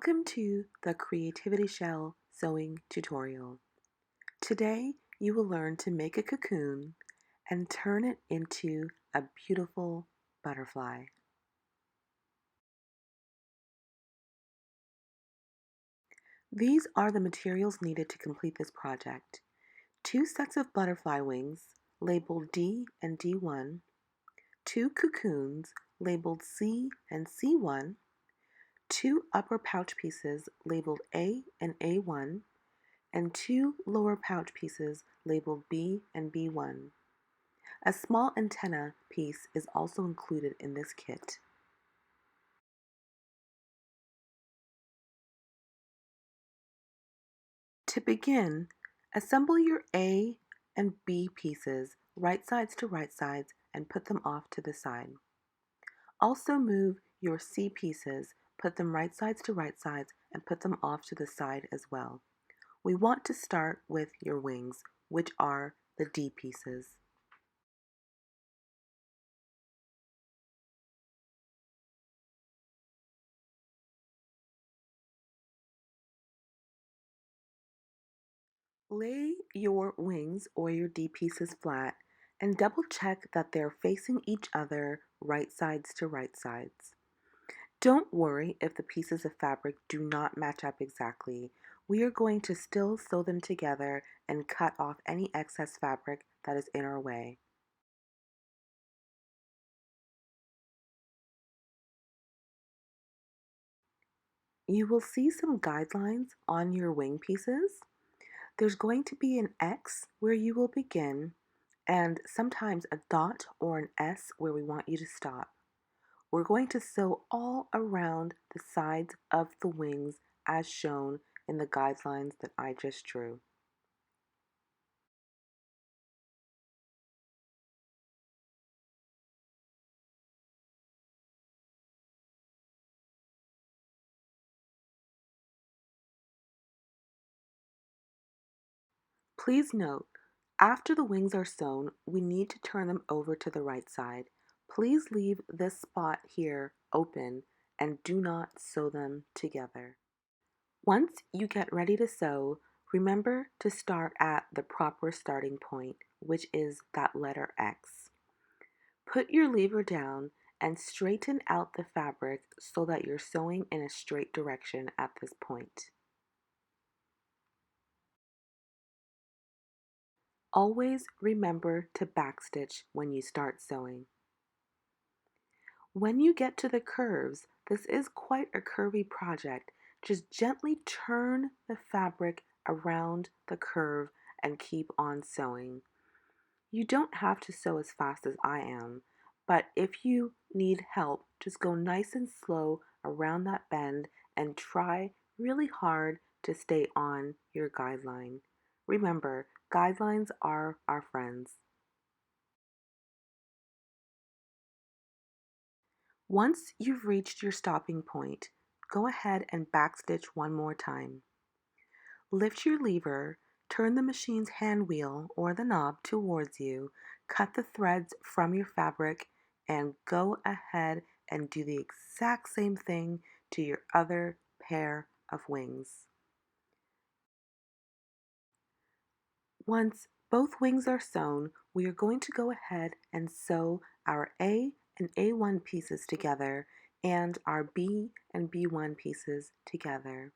Welcome to the Creativity Shell sewing tutorial. Today you will learn to make a cocoon and turn it into a beautiful butterfly. These are the materials needed to complete this project. 2 sets of butterfly wings labeled D and D1, 2 cocoons labeled C and C1, 2 upper pouch pieces labeled A and A1, and 2 lower pouch pieces labeled B and B1. A small antenna piece is also included in this kit. To begin, assemble your A and B pieces right sides to right sides and put them off to the side. Also move your C pieces, put them right sides to right sides and put them off to the side as well. We want to start with your wings, which are the D pieces. Lay your wings or your D pieces flat and double check that they're facing each other right sides to right sides. Don't worry if the pieces of fabric do not match up exactly. We are going to still sew them together and cut off any excess fabric that is in our way. You will see some guidelines on your wing pieces. There's going to be an X where you will begin and sometimes a dot or an S where we want you to stop. We're going to sew all around the sides of the wings as shown in the guidelines that I just drew. Please note, after the wings are sewn, we need to turn them over to the right side. Please leave this spot here open and do not sew them together. Once you get ready to sew, remember to start at the proper starting point, which is that letter X. Put your lever down and straighten out the fabric so that you're sewing in a straight direction at this point. Always remember to backstitch when you start sewing. When you get to the curves, this is quite a curvy project. Just gently turn the fabric around the curve and keep on sewing. You don't have to sew as fast as I am, but if you need help, just go nice and slow around that bend and try really hard to stay on your guideline. Remember, guidelines are our friends. Once you've reached your stopping point, go ahead and backstitch one more time. Lift your lever, turn the machine's hand wheel or the knob towards you, cut the threads from your fabric, and go ahead and do the exact same thing to your other pair of wings. Once both wings are sewn, we are going to go ahead and sew our A and A1 pieces together and our B and B1 pieces together.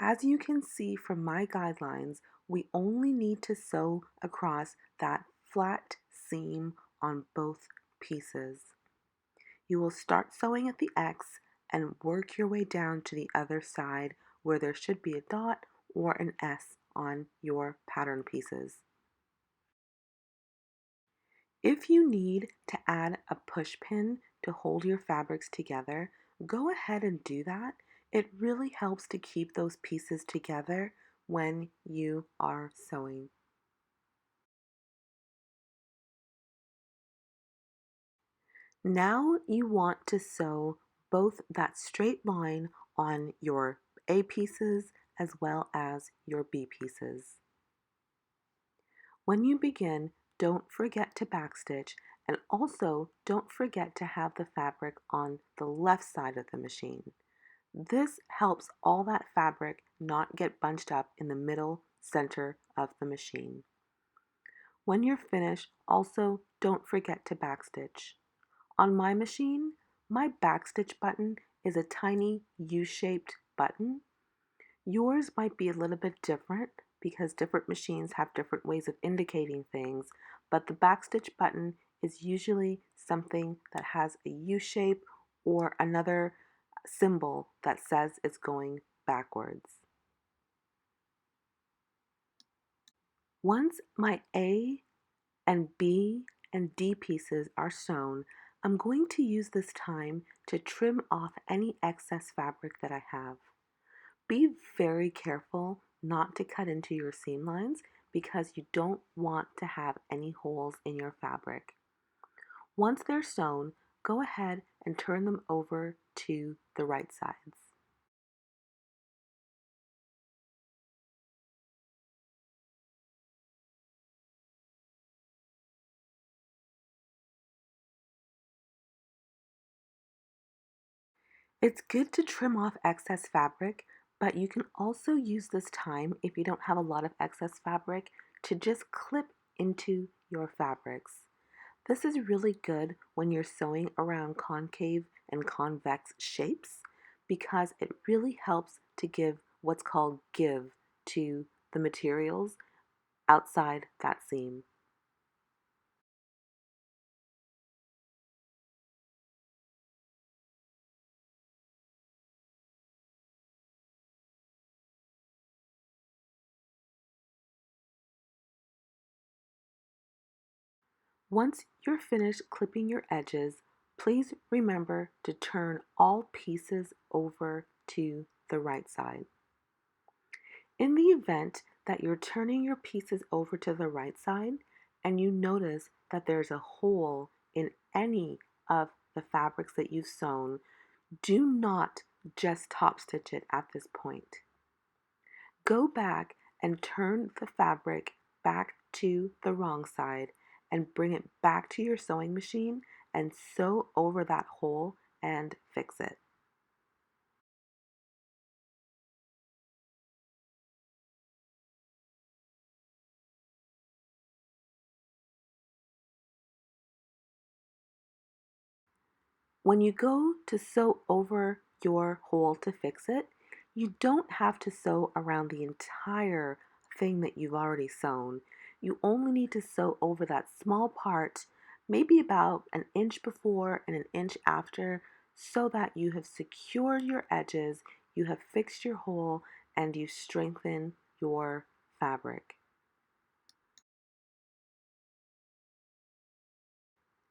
As you can see from my guidelines, we only need to sew across that flat seam on both pieces. You will start sewing at the X and work your way down to the other side where there should be a dot or an S on your pattern pieces. If you need to add a push pin to hold your fabrics together, go ahead and do that. It really helps to keep those pieces together when you are sewing. Now you want to sew both that straight line on your A pieces as well as your B pieces. When you begin, don't forget to backstitch and also don't forget to have the fabric on the left side of the machine. This helps all that fabric not get bunched up in the middle center of the machine. When you're finished, also don't forget to backstitch. On my machine, my backstitch button is a tiny U-shaped button. Yours might be a little bit different because different machines have different ways of indicating things, but the backstitch button is usually something that has a U shape or another symbol that says it's going backwards. Once my A and B and D pieces are sewn, I'm going to use this time to trim off any excess fabric that I have. Be very careful not to cut into your seam lines because you don't want to have any holes in your fabric. Once they're sewn, go ahead and turn them over to the right sides. It's good to trim off excess fabric, but you can also use this time if you don't have a lot of excess fabric to just clip into your fabrics. This is really good when you're sewing around concave and convex shapes because it really helps to give what's called give to the materials outside that seam. Once you're finished clipping your edges, please remember to turn all pieces over to the right side. In the event that you're turning your pieces over to the right side and you notice that there's a hole in any of the fabrics that you've sewn, do not just top stitch it at this point. Go back and turn the fabric back to the wrong side and bring it back to your sewing machine and sew over that hole and fix it. When you go to sew over your hole to fix it, you don't have to sew around the entire thing that you've already sewn. You only need to sew over that small part, maybe about an inch before and an inch after, so that you have secured your edges, you have fixed your hole, and you strengthen your fabric.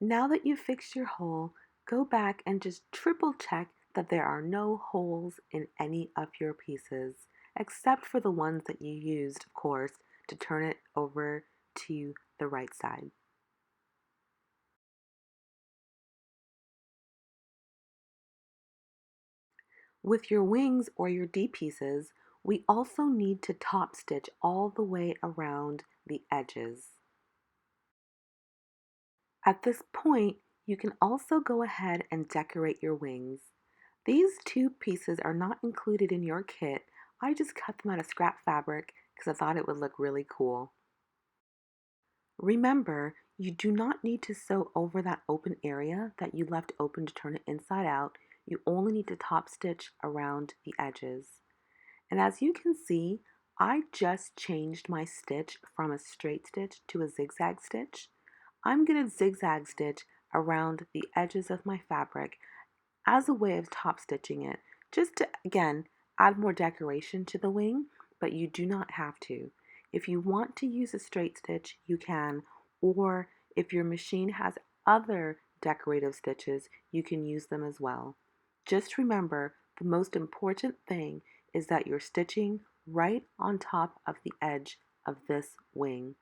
Now that you've fixed your hole, go back and just triple check that there are no holes in any of your pieces, except for the ones that you used, of course, to turn it over to the right side. With your wings or your D pieces, we also need to top stitch all the way around the edges. At this point, you can also go ahead and decorate your wings. These two pieces are not included in your kit. I just cut them out of scrap fabric because I thought it would look really cool. Remember, you do not need to sew over that open area that you left open to turn it inside out. You only need to top stitch around the edges. And as you can see, I just changed my stitch from a straight stitch to a zigzag stitch. I'm going to zigzag stitch around the edges of my fabric as a way of top stitching it, just to, again, add more decoration to the wing, but you do not have to. If you want to use a straight stitch, you can, or if your machine has other decorative stitches, you can use them as well. Just remember, the most important thing is that you're stitching right on top of the edge of this wing.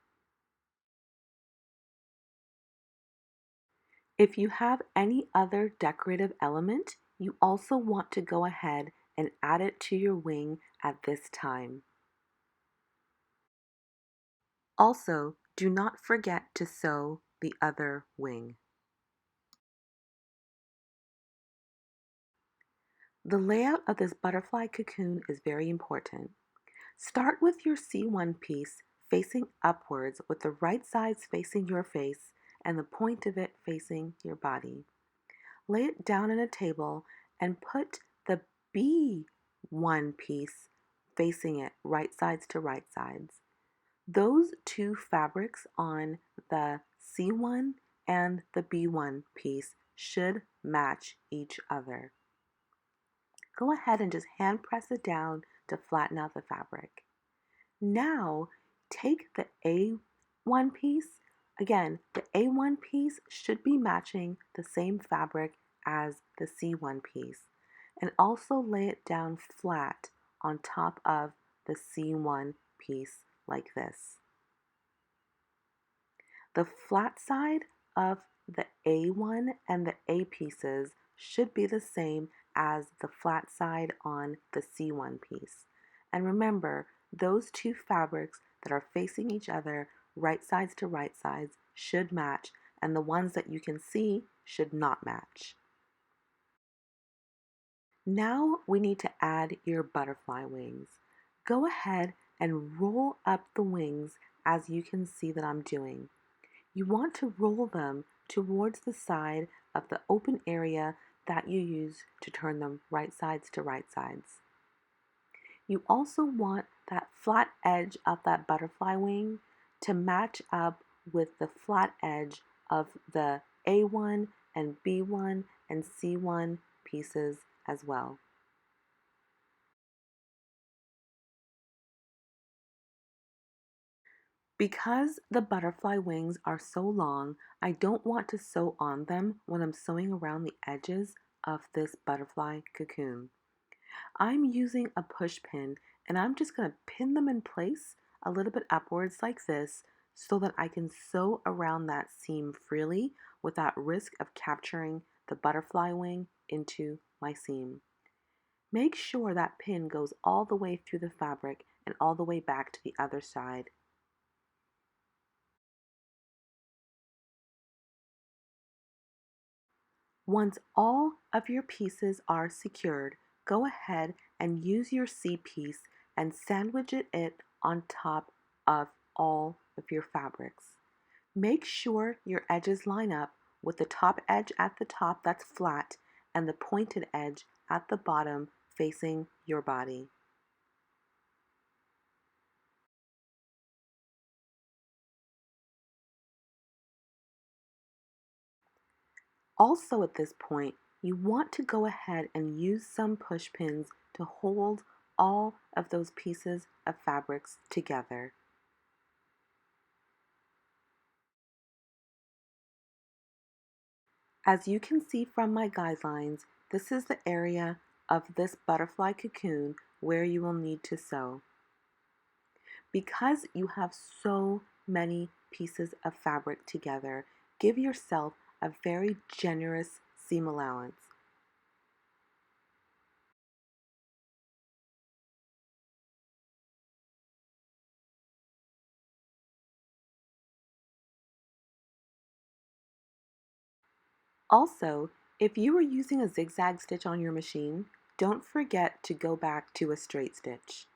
If you have any other decorative element, you also want to go ahead and add it to your wing at this time. Also, do not forget to sew the other wing. The layout of this butterfly cocoon is very important. Start with your C1 piece facing upwards with the right sides facing your face and the point of it facing your body. Lay it down on a table and put the B1 piece facing it right sides to right sides. Those two fabrics on the C1 and the B1 piece should match each other. Go ahead and just hand press it down to flatten out the fabric. Now take the A1 piece. Again, the A1 piece should be matching the same fabric as the C1 piece, and also lay it down flat on top of the C1 piece like this. The flat side of the A1 and the A pieces should be the same as the flat side on the C1 piece. And remember, those two fabrics that are facing each other, right sides to right sides, should match, and the ones that you can see should not match. Now we need to add your butterfly wings. Go ahead and roll up the wings as you can see that I'm doing. You want to roll them towards the side of the open area that you use to turn them right sides to right sides. You also want that flat edge of that butterfly wing to match up with the flat edge of the A1 and B1 and C1 pieces as well. Because the butterfly wings are so long, I don't want to sew on them when I'm sewing around the edges of this butterfly cocoon. I'm using a push pin and I'm just going to pin them in place a little bit upwards like this so that I can sew around that seam freely without risk of capturing the butterfly wing into my seam. Make sure that pin goes all the way through the fabric and all the way back to the other side. Once all of your pieces are secured, go ahead and use your C piece and sandwich it on top of all of your fabrics. Make sure your edges line up with the top edge at the top that's flat and the pointed edge at the bottom facing your body. Also at this point, you want to go ahead and use some push pins to hold all of those pieces of fabrics together. As you can see from my guidelines, this is the area of this butterfly cocoon where you will need to sew. Because you have so many pieces of fabric together, give yourself a very generous seam allowance. Also, if you are using a zigzag stitch on your machine, don't forget to go back to a straight stitch.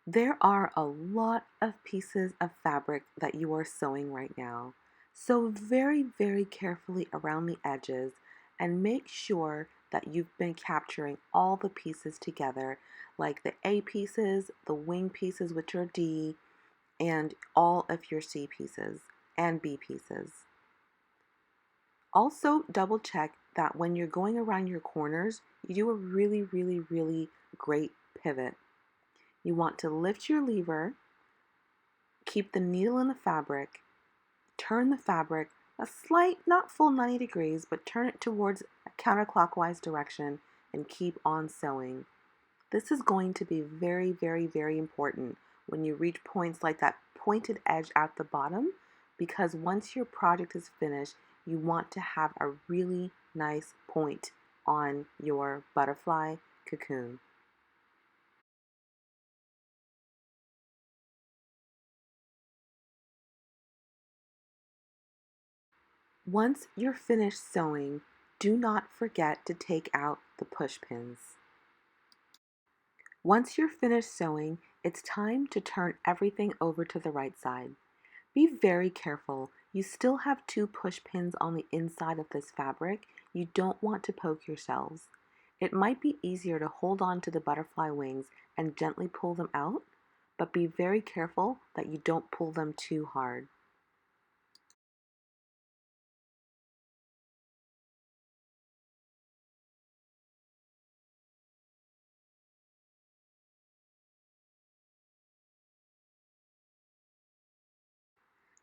There are a lot of pieces of fabric that you are sewing right now. Sew very carefully around the edges and make sure that you've been capturing all the pieces together, like the A pieces, the wing pieces, which are D, and all of your C pieces and B pieces. Also, double check that when you're going around your corners, you do a really great pivot. You want to lift your lever, keep the needle in the fabric, turn the fabric a slight, not full 90 degrees, but turn it towards a counterclockwise direction and keep on sewing. This is going to be very important when you reach points like that pointed edge at the bottom, because once your project is finished, you want to have a really nice point on your butterfly cocoon. Once you're finished sewing, do not forget to take out the push pins. Once you're finished sewing, it's time to turn everything over to the right side. Be very careful. You still have two push pins on the inside of this fabric. You don't want to poke yourselves. It might be easier to hold on to the butterfly wings and gently pull them out, but be very careful that you don't pull them too hard.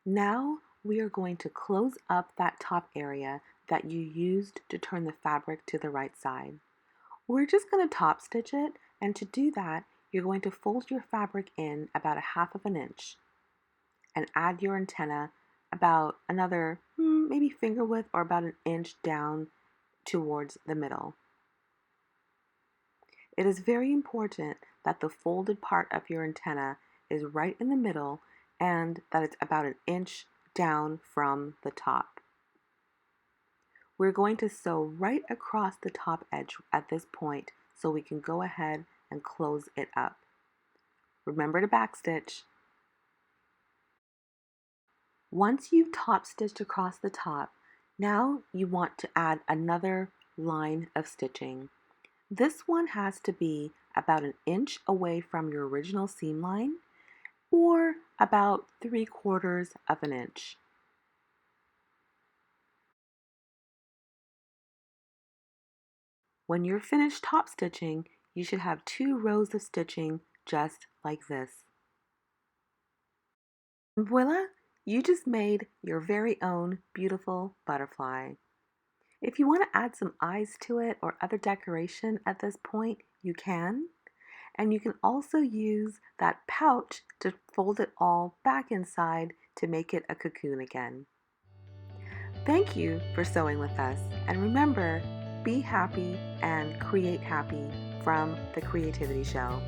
Now we are going to close up that top area that you used to turn the fabric to the right side. We're just going to top stitch it, and to do that, you're going to fold your fabric in about a half of an inch and add your antenna about another maybe finger width or about an inch down towards the middle. It is very important that the folded part of your antenna is right in the middle and that it's about an inch down from the top. We're going to sew right across the top edge at this point so we can go ahead and close it up. Remember to backstitch. Once you've top stitched across the top, now you want to add another line of stitching. This one has to be about an inch away from your original seam line or about 3/4 of an inch. When you're finished top stitching, you should have 2 rows of stitching just like this. And voila, you just made your very own beautiful butterfly. If you want to add some eyes to it or other decoration at this point, you can. And you can also use that pouch to fold it all back inside to make it a cocoon again. Thank you for sewing with us. And remember, be happy and create happy from the Creativity Show.